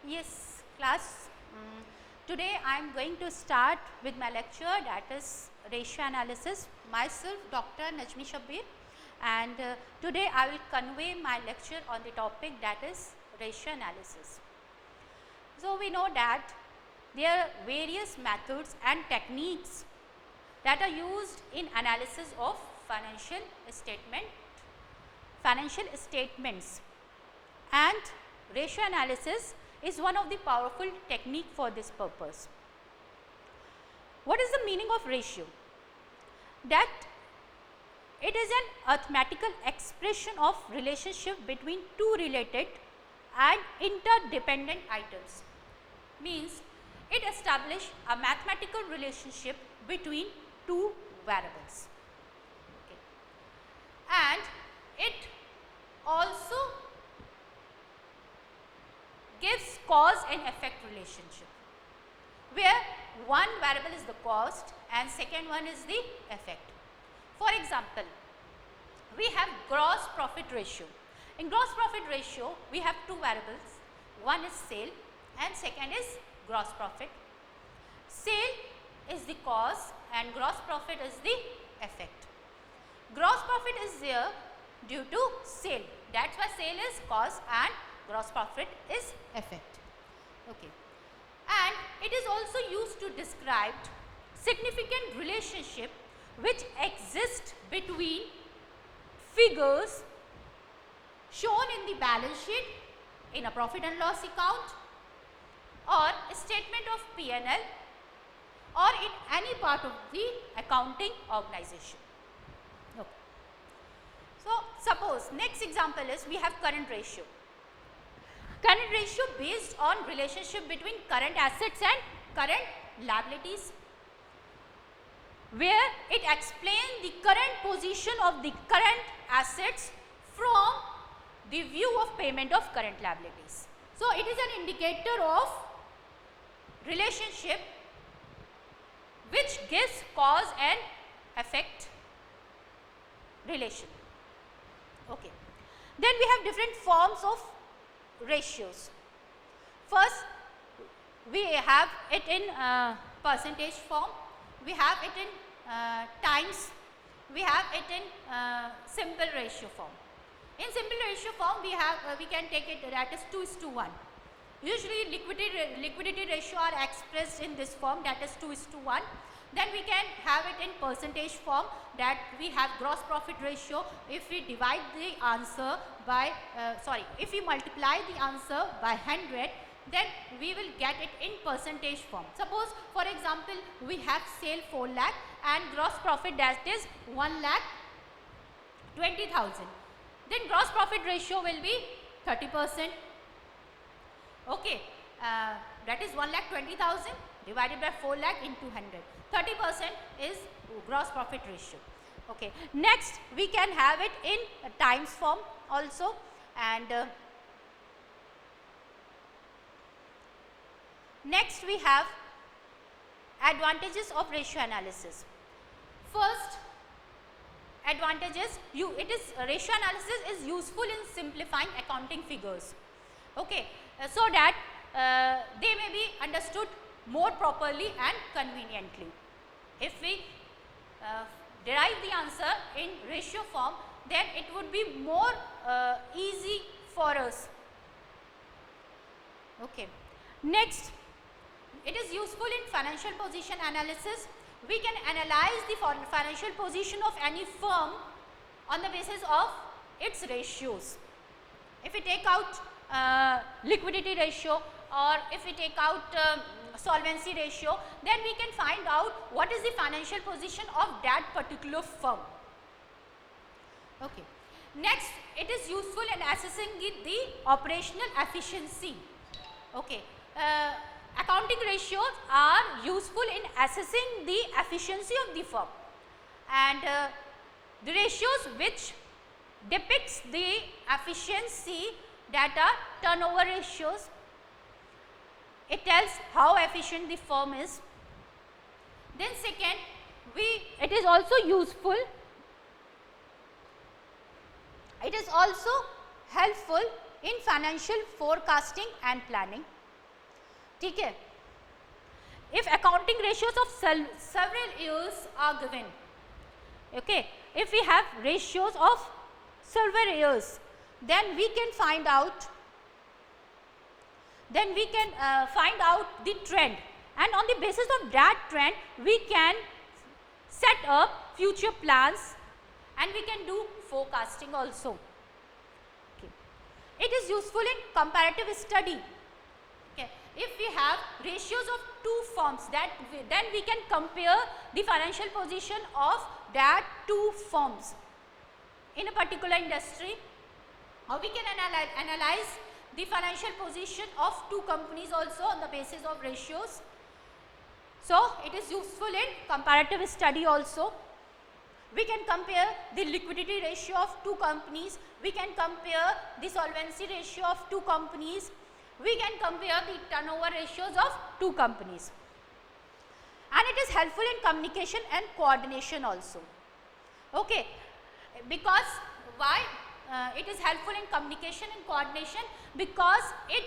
Yes, class. Today I am going to start with my lecture, that is ratio analysis. Myself, Dr. Najmi Shabbir, and today I will convey my lecture on the topic, that is ratio analysis. So, we know that there are various methods and techniques that are used in analysis of financial statements, and ratio analysis is one of the powerful technique for this purpose. What is the meaning of ratio? That it is an arithmetical expression of relationship between two related and interdependent items. Means it establishes a mathematical relationship between two variables. Okay. And it also gives cause and effect relationship, where one variable is the cost and second one is the effect. For example, we have gross profit ratio. In gross profit ratio, we have two variables, one is sale and second is gross profit. Sale is the cause and gross profit is the effect. Gross profit is there due to sale, that's why sale is cause and gross profit is effect. Okay. And it is also used to describe significant relationship which exist between figures shown in the balance sheet, in a profit and loss account, or a statement of P&L, or in any part of the accounting organization. Okay. So, suppose next example is we have current ratio. Current ratio based on relationship between current assets and current liabilities, where it explains the current position of the current assets from the view of payment of current liabilities. So, it is an indicator of relationship which gives cause and effect relation. Okay. Then we have different forms of ratios. First, we have it in percentage form, we have it in times, we have it in simple ratio form. In simple ratio form, we can take it that is 2:1. Usually liquidity ratio are expressed in this form, that is 2:1. Then we can have it in percentage form, that we have gross profit ratio. If we divide the answer by, if we multiply the answer by 100, then we will get it in percentage form. Suppose for example, we have sale 4 lakh and gross profit that is 1,20,000. Then gross profit ratio will be 30%. Okay, that is 1,20,000 divided by 4 lakh into 100. 30% is gross profit ratio. Okay. Next, we can have it in times form also, and next we have advantages of ratio analysis. First advantages, ratio analysis is useful in simplifying accounting figures. Okay, so that they may be understood more properly and conveniently. If we derive the answer in ratio form, then it would be more easy for us. Okay. Next, it is useful in financial position analysis. We can analyze the financial position of any firm on the basis of its ratios. If we take out liquidity ratio, or if we take out solvency ratio, then we can find out what is the financial position of that particular firm. Okay. Next, it is useful in assessing the operational efficiency. Okay. Accounting ratios are useful in assessing the efficiency of the firm, and the ratios which depicts the efficiency, that are turnover ratios. It tells how efficient the firm is. Then second, it is also useful, it is also helpful in financial forecasting and planning. ठीक है. If accounting ratios of several years are given, okay, if we have ratios of several years, then we can find out the trend, and on the basis of that trend we can set up future plans and we can do forecasting also. Okay. It is useful in comparative study. Okay. If we have ratios of two firms, then we can compare the financial position of that two firms in a particular industry, or we can analyze the financial position of two companies also on the basis of ratios. So, it is useful in comparative study also. We can compare the liquidity ratio of two companies, we can compare the solvency ratio of two companies, we can compare the turnover ratios of two companies. And it is helpful in communication and coordination also. Okay. Because why it is helpful in communication and coordination? Because it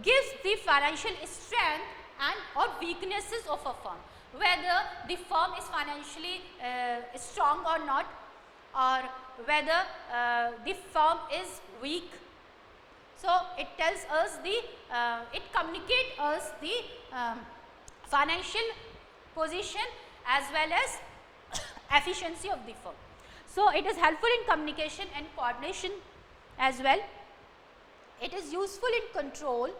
gives the financial strength and or weaknesses of a firm, whether the firm is financially strong or not, or whether the firm is weak. So, it tells us it communicates us the financial position as well as efficiency of the firm. So, it is helpful in communication and coordination as well. It is useful in control.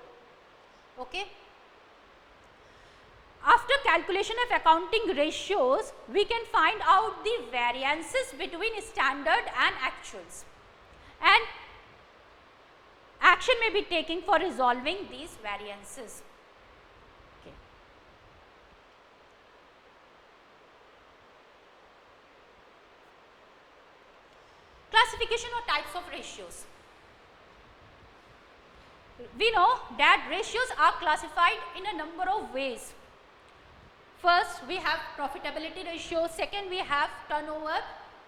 Okay. After calculation of accounting ratios, we can find out the variances between standard and actuals, and action may be taken for resolving these variances. Okay. Classification or types of ratios. We know that ratios are classified in a number of ways. First, we have profitability ratio. Second, we have turnover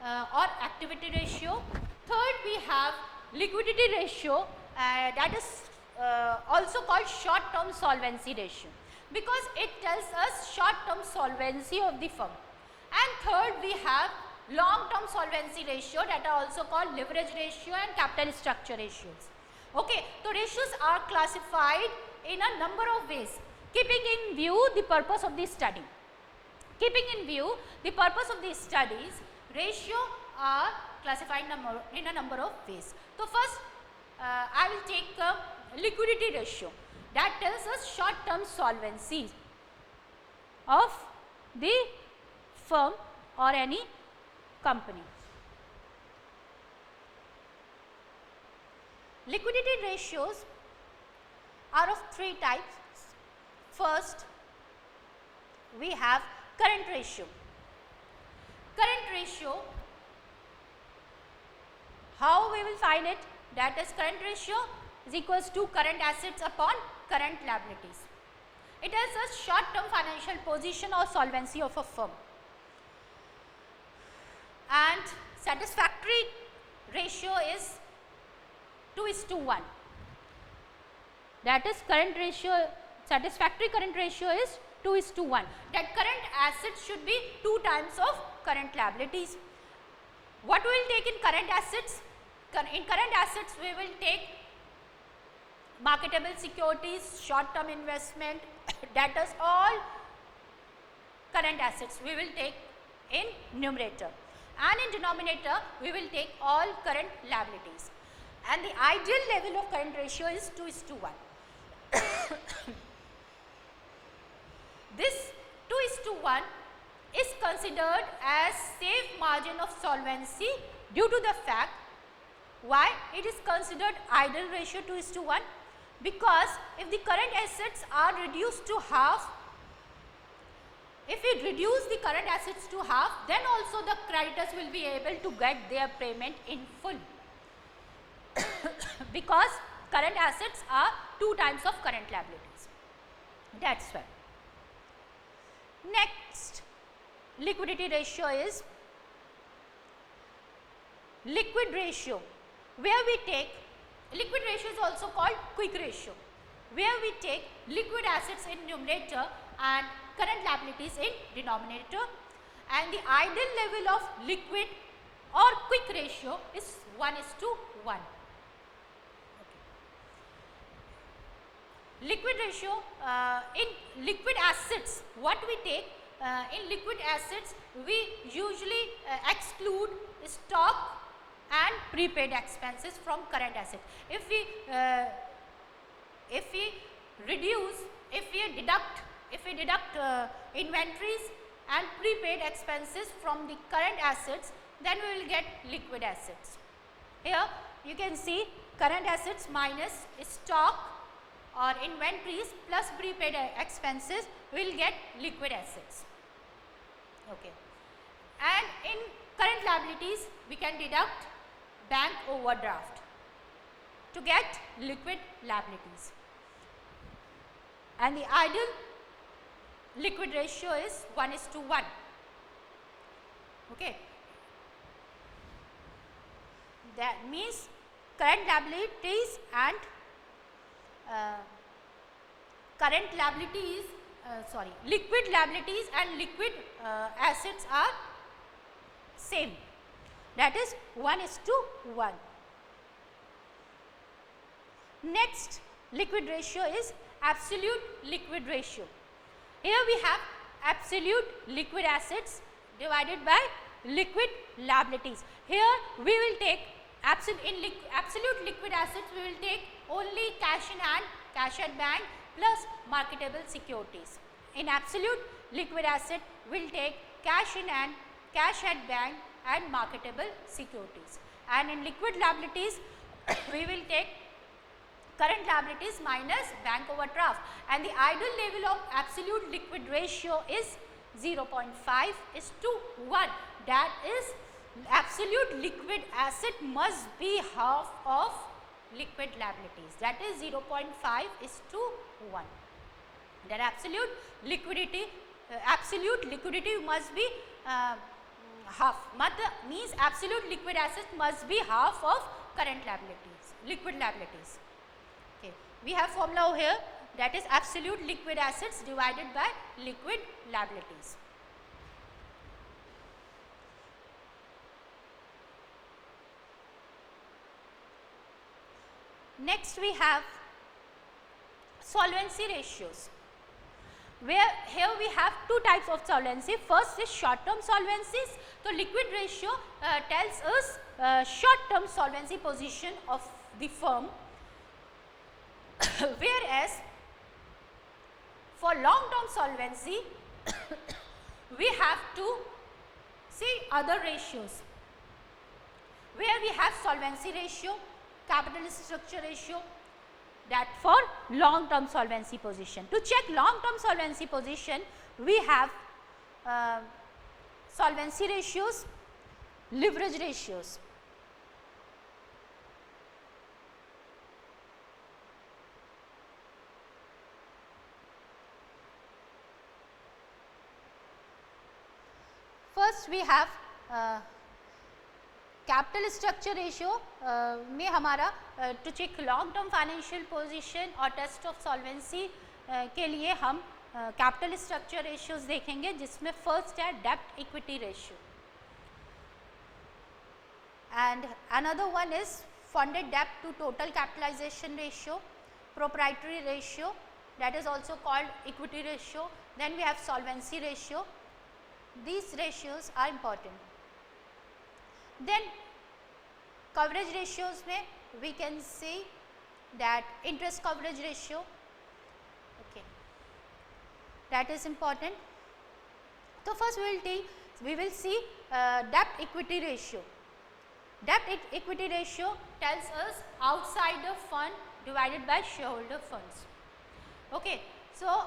or activity ratio. Third, we have liquidity ratio, that is also called short term solvency ratio, because it tells us short term solvency of the firm. And third, we have long term solvency ratio, that are also called leverage ratio and capital structure ratios. Okay. So, ratios are classified in a number of ways, keeping in view the purpose of the study. Keeping in view the purpose of these studies, ratio are classified in a number of ways. So, first I will take liquidity ratio, that tells us short term solvency of the firm or any company. Liquidity ratios are of three types. First, we have current ratio. Current ratio, how we will find it? That is, current ratio is equals to current assets upon current liabilities. It tells us short term financial position or solvency of a firm. And satisfactory ratio is 2:1. That is, current ratio, satisfactory current ratio is 2:1. That current assets should be 2 times of current liabilities. What we will take in current assets? In current assets, we will take marketable securities, short term investment, that is all current assets we will take in numerator, and in denominator we will take all current liabilities. And the ideal level of current ratio is 2:1. This 2:1 is considered as safe margin of solvency due to the fact, why it is considered ideal ratio 2:1, because if the current assets are reduced to half, if we reduce the current assets to half, then also the creditors will be able to get their payment in full because current assets are 2 times of current liabilities. That is why. Next liquidity ratio is liquid ratio, where we take, liquid ratio is also called quick ratio, where we take liquid assets in numerator and current liabilities in denominator, and the ideal level of liquid or quick ratio is 1:1. Liquid ratio, in liquid assets, what we take, in liquid assets we usually exclude stock and prepaid expenses from current asset. If we deduct inventories and prepaid expenses from the current assets, then we will get liquid assets. Here you can see current assets minus stock or inventories plus prepaid expenses, we will get liquid assets. Okay. And in current liabilities we can deduct bank overdraft to get liquid liabilities, and the ideal liquid ratio is 1:1. Okay. That means current liabilities and liquid liabilities and liquid assets are same, that is 1:1. Next liquid ratio is absolute liquid ratio. Here we have absolute liquid assets divided by liquid liabilities. Here we will take absolute liquid assets, we will take only cash in hand, cash at bank plus marketable securities. In absolute liquid asset we will take cash in hand, cash at bank and marketable securities. And in liquid liabilities we will take current liabilities minus bank overdraft, and the ideal level of absolute liquid ratio is 0.5:1. That is, absolute liquid asset must be half of liquid liabilities, that is 0.5:1. That absolute liquidity must be half, means absolute liquid assets must be half of current liabilities, liquid liabilities. Okay. We have formula over here, that is absolute liquid assets divided by liquid liabilities. Next we have solvency ratios, where here we have two types of solvency. First is short term solvencies. So liquid ratio tells us short term solvency position of the firm, whereas for long term solvency we have to see other ratios, where we have solvency ratio, capital structure ratio, that for long term solvency position. To check long term solvency position we have solvency ratios, leverage ratios. First we have capital structure ratio में हमारा to check long term financial position और test of solvency के लिए हम capital structure ratios देखेंगे, जिसमें first है डेब्ट equity ratio and another one is funded डेब्ट to total capitalisation ratio, proprietary ratio that is also called equity ratio. Then we have solvency ratio. These ratios are important. Then coverage ratios में we can see that interest coverage ratio, okay, that is important. So first we will see debt equity ratio. Debt equity ratio tells us outsider fund divided by shareholder funds. Okay, so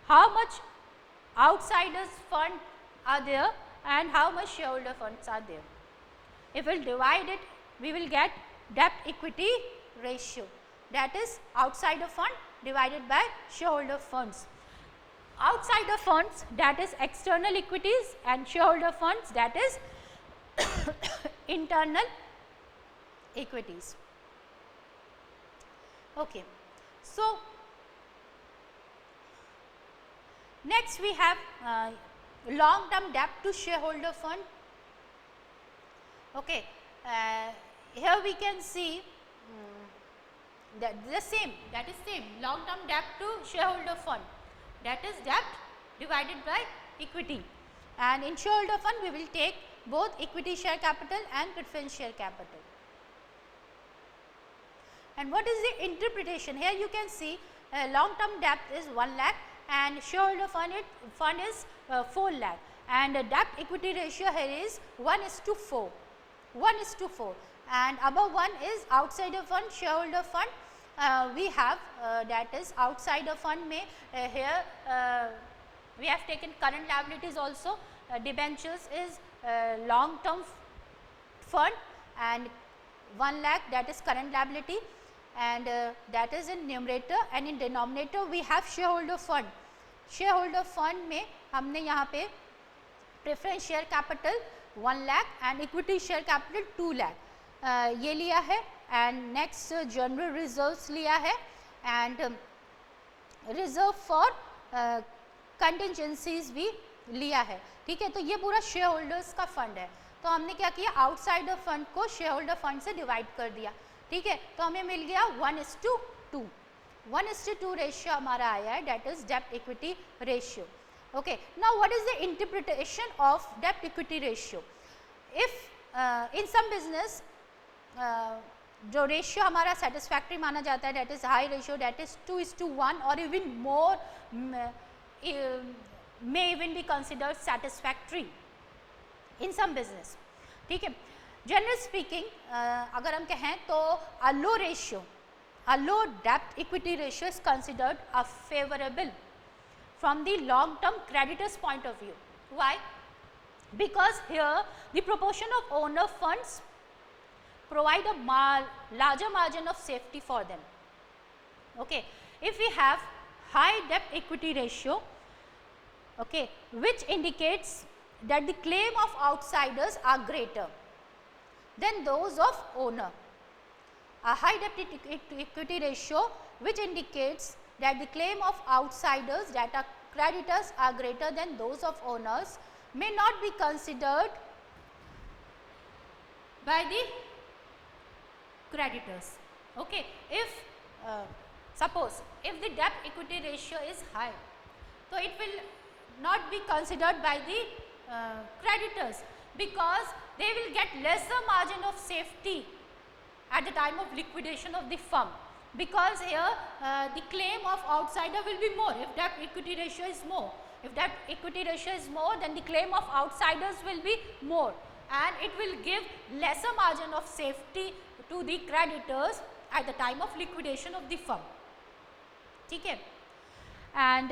how much outsiders fund are there and how much shareholder funds are there. If we will divide it, we will get debt equity ratio, that is outsider fund divided by shareholder funds. Outsider funds, that is external equities, and shareholder funds, that is internal equities. Okay. So, next we have long term debt to shareholder fund. Okay. Here we can see that the same, that is same, long term debt to shareholder fund, that is debt divided by equity, and in shareholder fund we will take both equity share capital and preference share capital. And what is the interpretation? Here you can see long term debt is 1 lakh and shareholder fund is 4 lakh, and debt equity ratio here is 1:4, 1:4, and above 1 is outsider fund, shareholder fund. We have that is outsider fund may here we have taken current liabilities also, debentures is long term fund, and 1 lakh that is current liability, and that is in numerator, and in denominator we have shareholder fund. shareholder fund में हमने यहाँ पे preference share capital 1 lakh and equity share capital 2 lakh ये लिया है, and next general reserves लिया है, and reserve for contingencies भी लिया है. ठीक है, तो ये पूरा शेयर होल्डर्स का फंड है. तो हमने क्या किया, आउटसाइडर फंड को शेयर होल्डर फंड से डिवाइड कर दिया. ठीक है, तो हमें मिल गया 1:2, 1:2 रेशियो हमारा आया है, डेट इज डेब्ट equity ratio. Okay, now what is the interpretation of डेब्ट equity ratio? If in some business जो रेशियो हमारा सेटिस्फैक्ट्री माना जाता है, date is high ratio, date is 2:1 और even more may even be considered satisfactory in some business. ठीक है, generally speaking अगर हम कहें तो a low ratio, a low debt equity ratio is considered a favorable from the long term creditors point of view. Why? Because here the proportion of owner funds provide a larger margin of safety for them. Okay, if we have high debt equity ratio, okay, which indicates that the claim of outsiders are greater than those of owner. A high debt equity ratio which indicates that the claim of outsiders, that are creditors, are greater than those of owners, may not be considered by the creditors. Okay, if suppose if the debt equity ratio is high, so it will not be considered by the creditors, because they will get lesser margin of safety at the time of liquidation of the firm, because here the claim of outsider will be more if debt equity ratio is more. If debt equity ratio is more, then the claim of outsiders will be more, and it will give lesser margin of safety to the creditors at the time of liquidation of the firm. ठीक है, and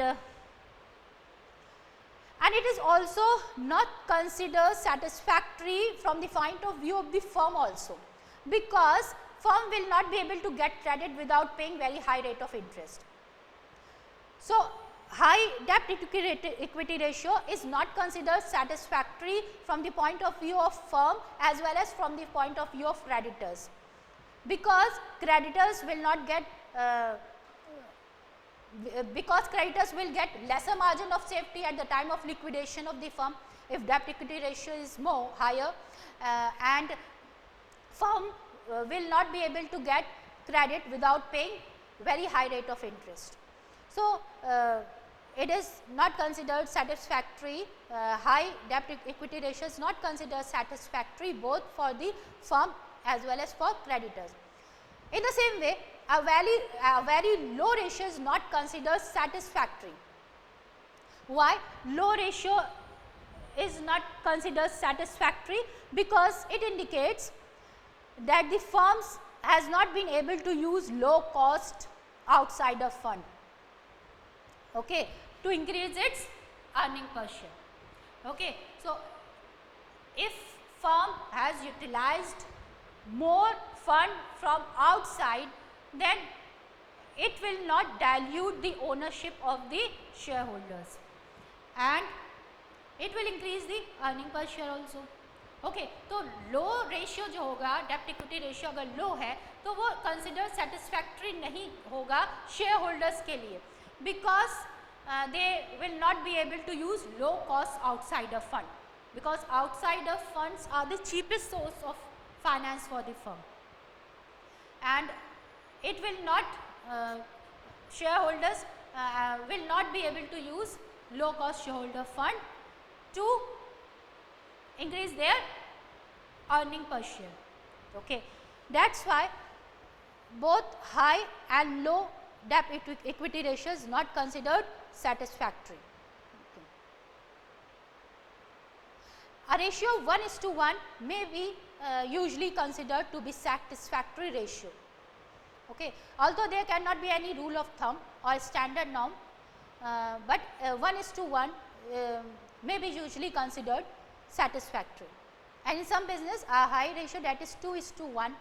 it is also not considered satisfactory from the point of view of the firm also, because firm will not be able to get credit without paying very high rate of interest. So, high debt equity ratio is not considered satisfactory from the point of view of firm as well as from the point of view of creditors, because creditors will not get lesser margin of safety at the time of liquidation of the firm if debt equity ratio is more higher, and firm will not be able to get credit without paying very high rate of interest. So, it is not considered satisfactory, high debt equity ratio is not considered satisfactory both for the firm as well as for creditors. In the same way, a very low ratio is not considered satisfactory. Why? Low ratio is not considered satisfactory because it indicates that the firms has not been able to use low cost outsider fund, okay, to increase its earning per share. Okay. So, if firm has utilized more fund from outside, then it will not dilute the ownership of the shareholders, and it will increase the earning per share also. Okay तो लो ratio जो होगा, डेप्ट equity ratio अगर लो है तो वो consider satisfactory नहीं होगा share holders के लिए, because they will not be able to use low cost outsider fund, because outsider funds are the cheapest source of finance for the firm, and it will not shareholders will not be able to use low cost shareholder fund to increase their earning per share. Okay, that's why both high and low debt equity ratio is not considered satisfactory. Okay. A ratio of 1:1 may be usually considered to be satisfactory ratio. Okay, although there cannot be any rule of thumb or standard norm, but 1:1 may be usually considered satisfactory, and in some business a high ratio, that is 2:1,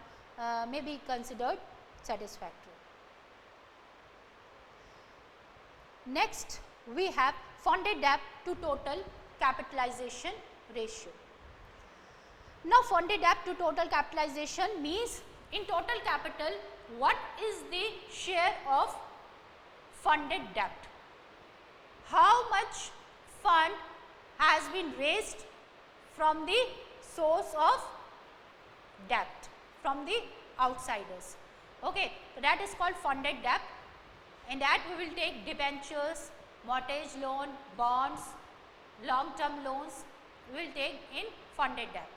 may be considered satisfactory. Next we have funded debt to total capitalization ratio. Now funded debt to total capitalization means in total capital what is the share of funded debt, how much fund has been raised from the source of debt from the outsiders. Okay, so that is called funded debt. In that we will take debentures, mortgage loan, bonds, long term loans, we will take in funded debt.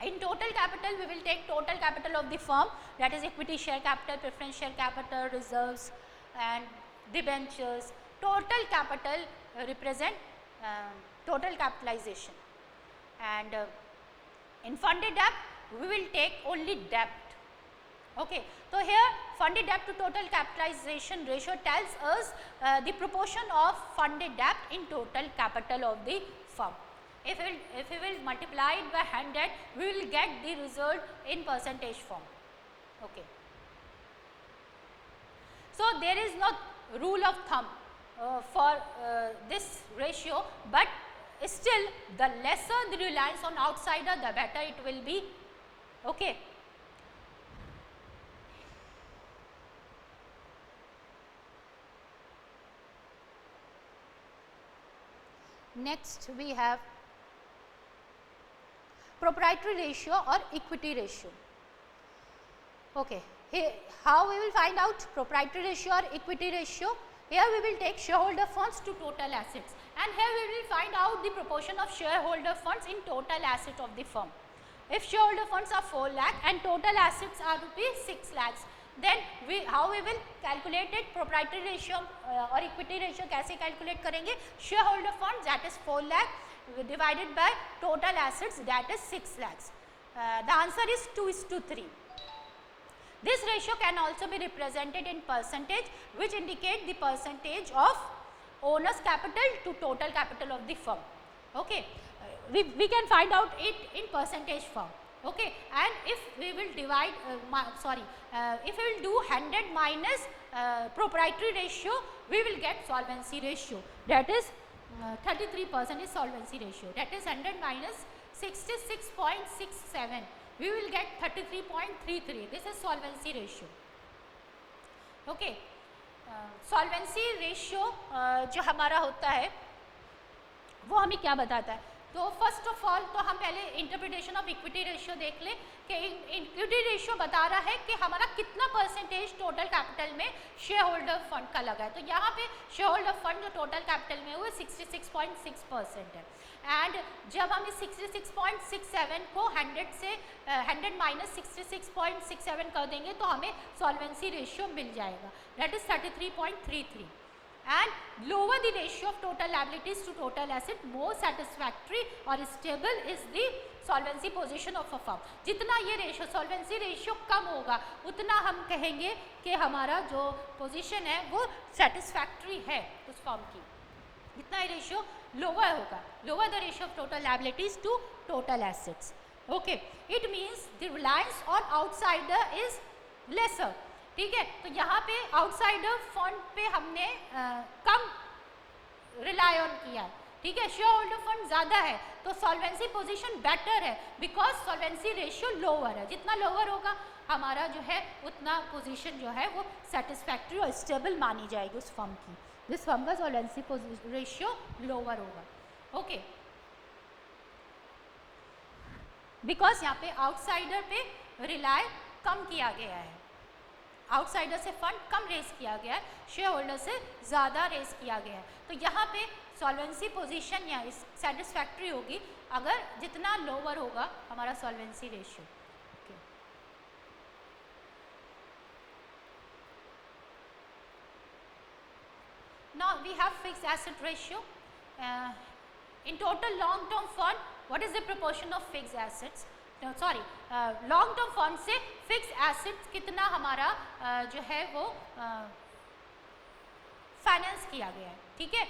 In total capital we will take total capital of the firm, that is equity share capital, preference share capital, reserves and debentures. Total capital represent total capitalization, and in funded debt we will take only debt. Okay, so here funded debt to total capitalization ratio tells us the proportion of funded debt in total capital of the firm. If we will multiply it by 100, we will get the result in percentage form. Okay. So there is no rule of thumb for this ratio, but still the lesser the reliance on outsider, the better it will be. Okay. Next we have proprietary ratio or equity ratio. Okay, here how we will find out proprietary ratio or equity ratio? Here we will take shareholder funds to total assets, and here we will find out the proportion of shareholder funds in total asset of the firm. If shareholder funds are 4 lakh and total assets are rupees 6 lakhs, then how we will calculate it? Proprietary ratio or equity ratio कैसे calculate करेंगे? Shareholder funds, that is 4 lakh divided by total assets, that is 6 lakhs. The answer is 2:3. This ratio can also be represented in percentage, which indicate the percentage of owner's capital to total capital of the firm. Okay, we can find out it in percentage form. Okay, and if we will divide, if we will do 100 minus proprietary ratio, we will get solvency ratio. That is 33% is solvency ratio. That is 100 minus 66.67. We will get 33.33. This is solvency ratio. Okay, solvency ratio जो हमारा होता है वो हमें क्या बताता है? तो फर्स्ट ऑफ ऑल तो हम पहले इंटरप्रिटेशन ऑफ इक्विटी रेशियो देख लें कि इक्विटी रेशियो बता रहा है कि हमारा कितना परसेंटेज टोटल कैपिटल में शेयर होल्डर फंड का लगा है. तो यहाँ पे शेयर होल्डर फंड जो टोटल कैपिटल में वो 66.6% है. एंड जब हम इस 66.67 को 100 माइनस 66.67 कर देंगे तो हमें सॉल्वेंसी रेशियो मिल जाएगा. That is 33.33. And lower the ratio of total liabilities to total asset, more satisfactory or stable is the solvency position of a firm. जितना ये रेशियो सॉल्वेंसी रेशियो कम होगा उतना हम कहेंगे कि हमारा जो पोजीशन है वो सेटिस्फैक्ट्री है उस फर्म की. जितना ये रेशियो लोअर होगा, lower the ratio of total liabilities to total assets. Okay, it means the reliance on outsider is lesser. ठीक है, तो यहाँ पे आउटसाइडर फंड पे हमने कम रिलाय ऑन किया. ठीक है, शेयर होल्डर फंड ज़्यादा है तो सॉल्वेंसी पोजीशन बेटर है बिकॉज सॉल्वेंसी रेशियो लोअर है। जितना लोअर होगा हमारा जो है उतना पोजीशन जो है वो सेटिस्फैक्ट्री और स्टेबल मानी जाएगी उस फर्म की, जिस फर्म का सॉल्वेंसी रेशियो लोअर होगा। ओके, बिकॉज यहाँ पे आउटसाइडर पे रिलाय कम किया गया है, आउटसाइडर से फंड कम रेस किया गया है, शेयर होल्डर से ज़्यादा रेस किया गया है। तो यहाँ पे सॉल्वेंसी पोजीशन या सेटिस्फैक्ट्री होगी अगर जितना लोअर होगा हमारा solvency ratio. Now we have fixed asset ratio. In total long term fund, what is the proportion of fixed assets? No, sorry, long term fund से fixed assets कितना हमारा जो है वो फाइनेंस किया गया है, ठीक है।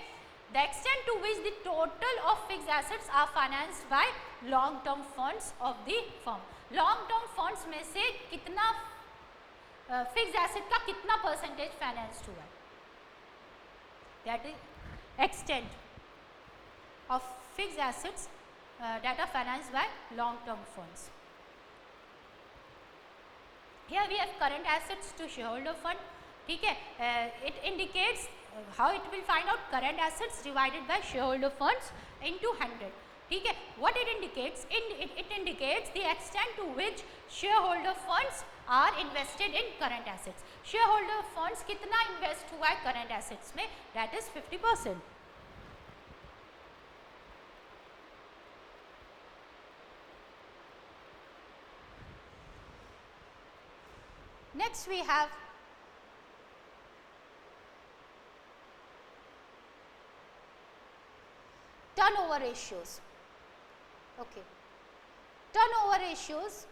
The extent to which the total of fixed assets are financed by long term funds of the firm. Long term funds में से कितना fixed asset का कितना परसेंटेज फाइनेंस्ड हुआ है, that is extent of fixed assets that are financed by long term funds. Here we have current assets to shareholder fund, ठीक है। It indicates how it will find out current assets divided by shareholder funds into 100, ठीक है। What it indicates, it indicates the extent to which shareholder funds are invested in current assets. shareholder funds कितना invest हुआ है current assets में, that is 50%. Next we have turnover ratios. Okay, turnover ratios.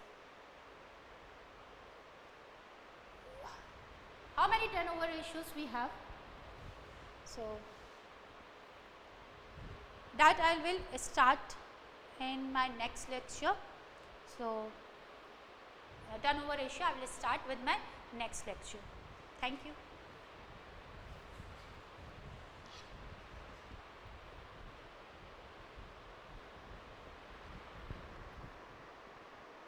How many turnover ratios we have? So that I will start in my next lecture. So turnover ratio I will start with my next lecture. Thank you.